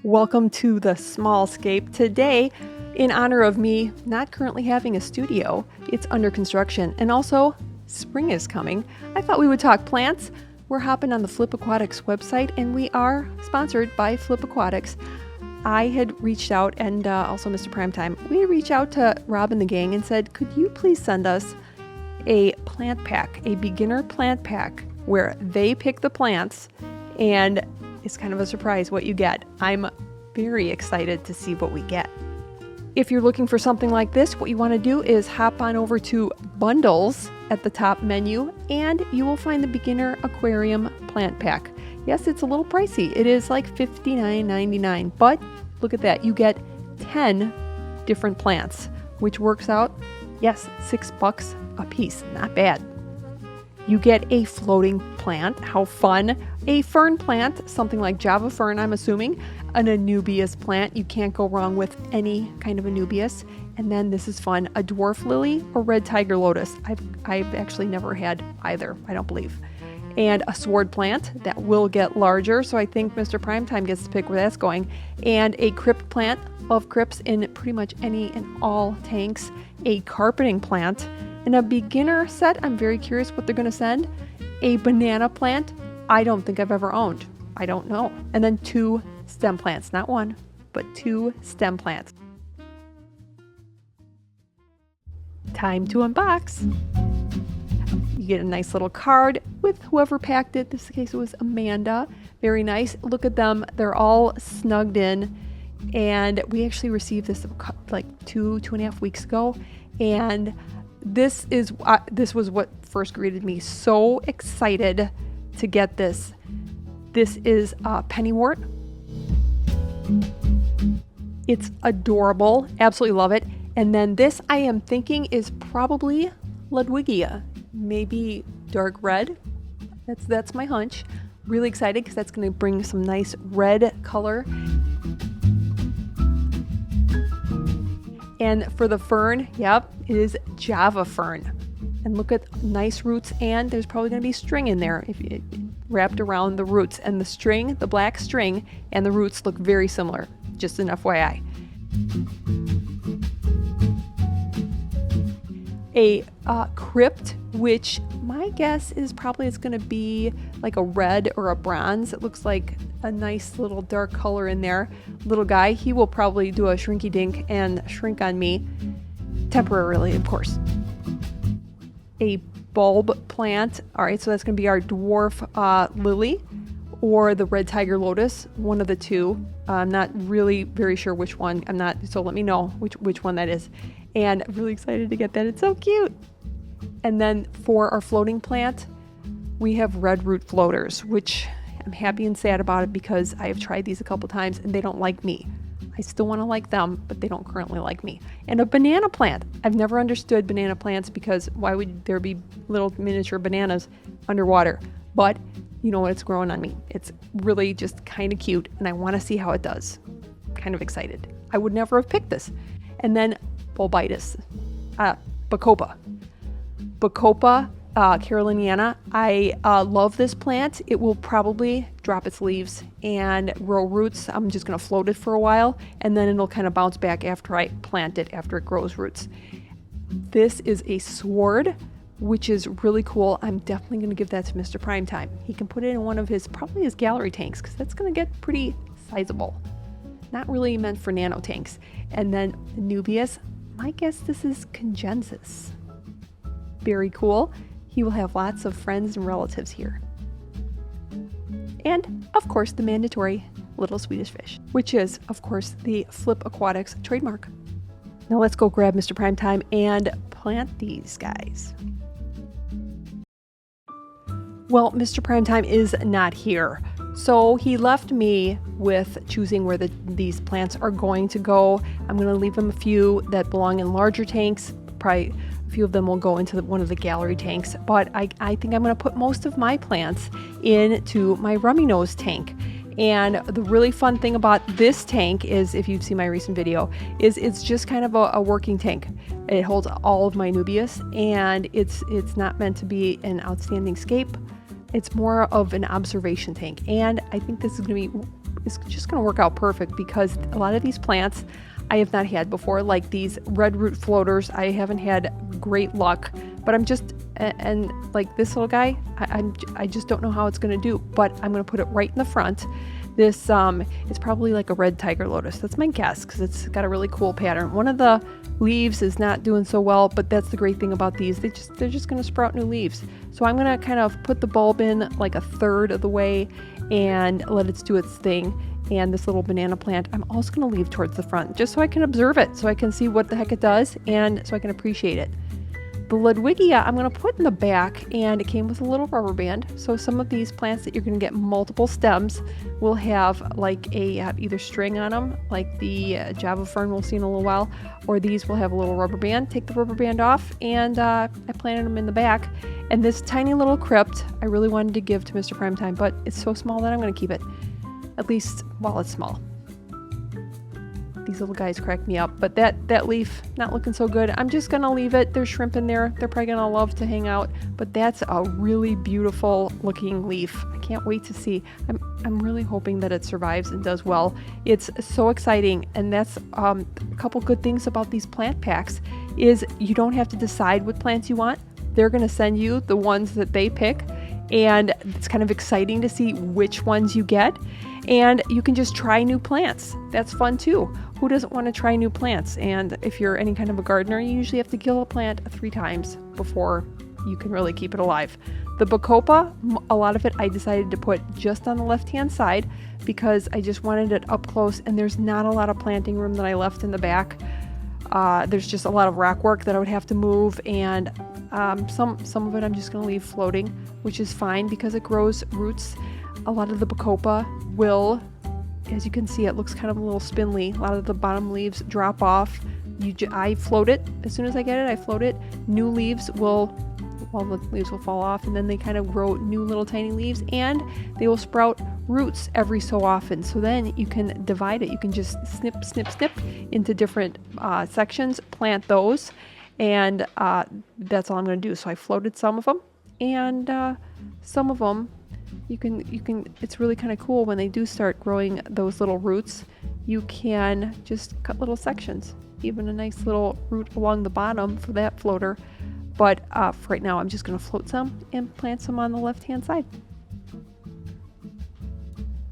Welcome to the Smallscape. Today, in honor of me not currently having a studio, it's under construction, and also spring is coming. I thought we would talk plants. We're hopping on the Flip Aquatics website, and we are sponsored by Flip Aquatics. I had reached out, and also Mr. Primetime, we reached out to Rob and the gang and said, could you please send us a plant pack, a beginner plant pack, where they pick the plants, and it's kind of a surprise what you get. I'm very excited to see what we get. If you're looking for something like this, what you want to do is hop on over to bundles at the top menu, and you will find the beginner aquarium plant pack. Yes, it's a little pricey. It is like $59.99, but look at that. You get 10 different plants, which works out, yes, $6 a piece. Not bad. You get a floating plant. How fun. A fern plant, something like Java fern, I'm assuming. An anubias plant. You can't go wrong with any kind of anubias. And then this is fun. A dwarf lily or red tiger lotus. I've actually never had either, I don't believe. And a sword plant that will get larger. So I think Mr. Primetime gets to pick where that's going. And a crypt plant. Love crypts in pretty much any and all tanks. A carpeting plant. In a beginner set, I'm very curious what they're going to send. A banana plant, I don't think I've ever owned. I don't know. And then 2 stem plants, not 1, but 2 stem plants. Time to unbox. You get a nice little card with whoever packed it. This case it was Amanda. Very nice. Look at them. They're all snugged in. And we actually received this like 2.5 weeks ago. And this was what first greeted me. So excited to get this. This is pennywort. It's adorable. Absolutely love it. And then this I am thinking is probably Ludwigia. Maybe dark red. That's my hunch. Really excited because that's going to bring some nice red color. And for the fern, yep, it is Java fern. And look at nice roots, and there's probably going to be string in there if it wrapped around the roots. And the string, the black string, and the roots look very similar. Just an FYI. A crypt, which my guess is probably it's going to be like a red or a bronze. It looks like a nice little dark color in there. Little guy, he will probably do a shrinky dink and shrink on me temporarily, of course. A bulb plant. All right, so that's going to be our dwarf lily or the red tiger lotus, one of the two. I'm not really very sure which one. So let me know which one that is. And I'm really excited to get that. It's so cute. And then for our floating plant, we have red root floaters, which I'm happy and sad about it because I have tried these a couple times and they don't like me. I still want to like them, but they don't currently like me. And a banana plant. I've never understood banana plants because why would there be little miniature bananas underwater? But you know what? It's growing on me. It's really just kind of cute and I want to see how it does. Kind of excited. I would never have picked this. And then Bulbitis, Bacopa. Bacopa caroliniana. I love this plant. It will probably drop its leaves and grow roots. I'm just going to float it for a while and then it'll kind of bounce back after I plant it, after it grows roots. This is a sword, which is really cool. I'm definitely going to give that to Mr. Primetime. He can put it in one of probably his gallery tanks because that's going to get pretty sizable. Not really meant for nano tanks. And then Anubias, my guess this is Congensis. Very cool. He will have lots of friends and relatives here. And, of course, the mandatory little Swedish fish, which is, of course, the Flip Aquatics trademark. Now let's go grab Mr. Primetime and plant these guys. Well, Mr. Primetime is not here. So he left me with choosing where these plants are going to go. I'm going to leave him a few that belong in larger tanks. Probably a few of them will go into one of the gallery tanks. But I think I'm going to put most of my plants into my rummy nose tank. And the really fun thing about this tank is, if you've seen my recent video, is it's just kind of a working tank. It holds all of my Anubias, and it's not meant to be an outstanding scape. It's more of an observation tank, and I think this is going to be is just going to work out perfect because a lot of these plants I have not had before, like these red root floaters. I haven't had great luck, but I'm just, and like this little guy, I just don't know how it's going to do, but I'm going to put it right in the front. This, it's probably like a red tiger lotus. That's my guess because it's got a really cool pattern. One of the leaves is not doing so well, but that's the great thing about these. They're just going to sprout new leaves. So I'm going to kind of put the bulb in like a third of the way and let it do its thing. And this little banana plant, I'm also going to leave towards the front just so I can observe it, so I can see what the heck it does and so I can appreciate it. The Ludwigia I'm going to put in the back, and it came with a little rubber band. So some of these plants that you're going to get multiple stems will have like a either string on them, like the Java fern we'll see in a little while, or these will have a little rubber band. Take the rubber band off, and I planted them in the back. And this tiny little crypt, I really wanted to give to Mr. Primetime, but it's so small that I'm going to keep it, at least while it's small. These little guys crack me up, but that leaf not looking so good. I'm just gonna leave it. There's shrimp in there. They're probably gonna love to hang out, but that's a really beautiful looking leaf. I can't wait to see. I'm really hoping that it survives and does well. It's so exciting, and that's a couple good things about these plant packs is you don't have to decide what plants you want. They're gonna send you the ones that they pick, and it's kind of exciting to see which ones you get. And you can just try new plants. That's fun too. Who doesn't want to try new plants? And if you're any kind of a gardener, you usually have to kill a plant 3 times before you can really keep it alive. The Bacopa, a lot of it I decided to put just on the left-hand side because I just wanted it up close, and there's not a lot of planting room that I left in the back. There's just a lot of rock work that I would have to move, and some of it I'm just going to leave floating, which is fine because it grows roots. A lot of the Bacopa will, as you can see, it looks kind of a little spindly. A lot of the bottom leaves drop off. I float it. As soon as I get it, I float it. New leaves will fall off, and then they kind of grow new little tiny leaves, and they will sprout roots every so often. So then you can divide it. You can just snip, snip, snip into different sections, plant those, and that's all I'm going to do. So I floated some of them, and some of them you can it's really kind of cool when they do start growing those little roots. You can just cut little sections, even a nice little root along the bottom for that floater. But for right now, I'm just going to float some and plant some on the left-hand side.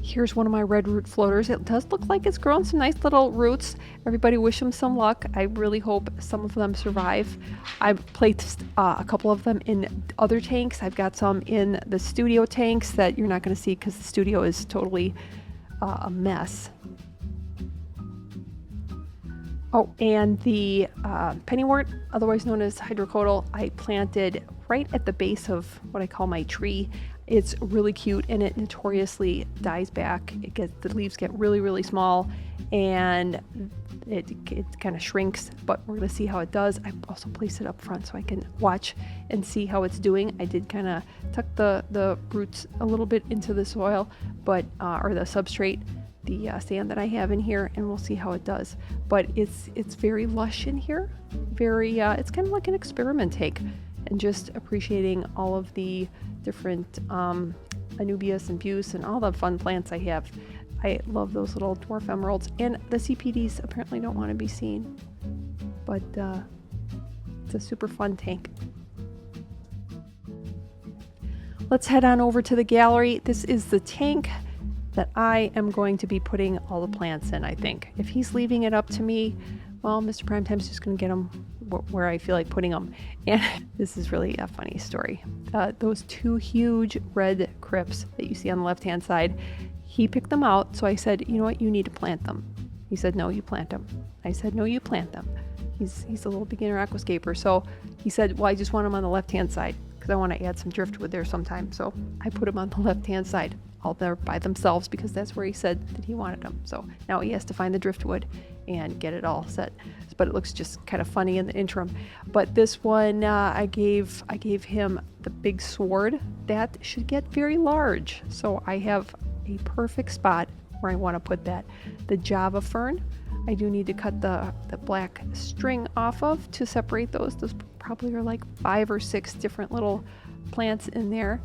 Here's one of my red root floaters. It does look like it's growing some nice little roots. Everybody wish them some luck. I really hope some of them survive. I've placed a couple of them in other tanks. I've got some in the studio tanks that you're not going to see because the studio is totally a mess. Oh, and the pennywort, otherwise known as hydrocodal, I planted right at the base of what I call my tree. It's really cute, and it notoriously dies back. The leaves get really, really small, and it kind of shrinks, but we're going to see how it does. I also placed it up front so I can watch and see how it's doing. I did kind of tuck the roots a little bit into the soil, but or the substrate, the sand that I have in here, and we'll see how it does. But it's very lush in here. Very it's kind of like an experiment take, and just appreciating all of the different Anubias and Buse and all the fun plants I have. I love those little dwarf emeralds, and the CPDs apparently don't want to be seen, but it's a super fun tank. Let's head on over to the gallery. This is the tank that I am going to be putting all the plants in, I think. If he's leaving it up to me, well, Mr. Primetime's just going to get them where I feel like putting them. And this is really a funny story. Those 2 huge red crypts that you see on the left-hand side, he picked them out. So I said, you know what, you need to plant them. He said, no, you plant them. I said, no, you plant them. He's a little beginner aquascaper. So he said, well, I just want them on the left-hand side because I want to add some driftwood there sometime. So I put them on the left-hand side, all there by themselves, because that's where he said that he wanted them. So now he has to find the driftwood and get it all set. But it looks just kind of funny in the interim. But this one, I gave him the big sword. That should get very large. So I have a perfect spot where I want to put that. The Java fern, I do need to cut the black string off of to separate those. Those probably are like 5 or 6 different little plants in there.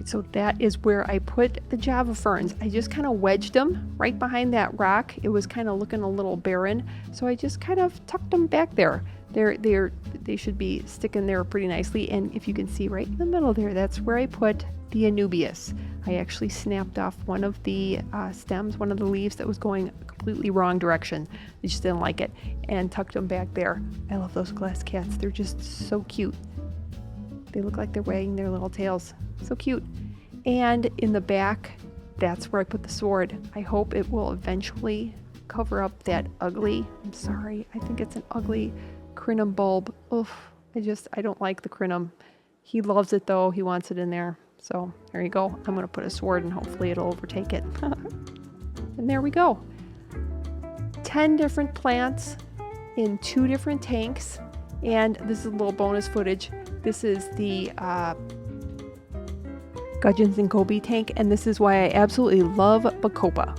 So that is where I put the Java ferns. I just kind of wedged them right behind that rock. It was kind of looking a little barren, so I just kind of tucked them back there. They should be sticking there pretty nicely. And if you can see right in the middle there, that's where I put the Anubias. I actually snapped off one of the stems, one of the leaves that was going completely wrong direction. I just didn't like it, and tucked them back there. I love those glass cats. They're just so cute. They look like they're wagging their little tails. So cute. And in the back, that's where I put the sword. I hope it will eventually cover up that ugly, I'm sorry, I think it's an ugly crinum bulb. Oof, I don't like the crinum. He loves it though. He wants it in there. So there you go. I'm going to put a sword and hopefully it'll overtake it. And there we go. 10 different plants in 2 different tanks. And this is a little bonus footage. This is the Gudgeons and Goby tank, and this is why I absolutely love Bacopa.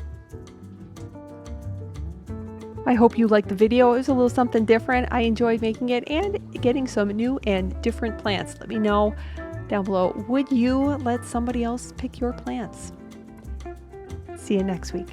I hope you liked the video. It was a little something different. I enjoyed making it and getting some new and different plants. Let me know down below, would you let somebody else pick your plants? See you next week.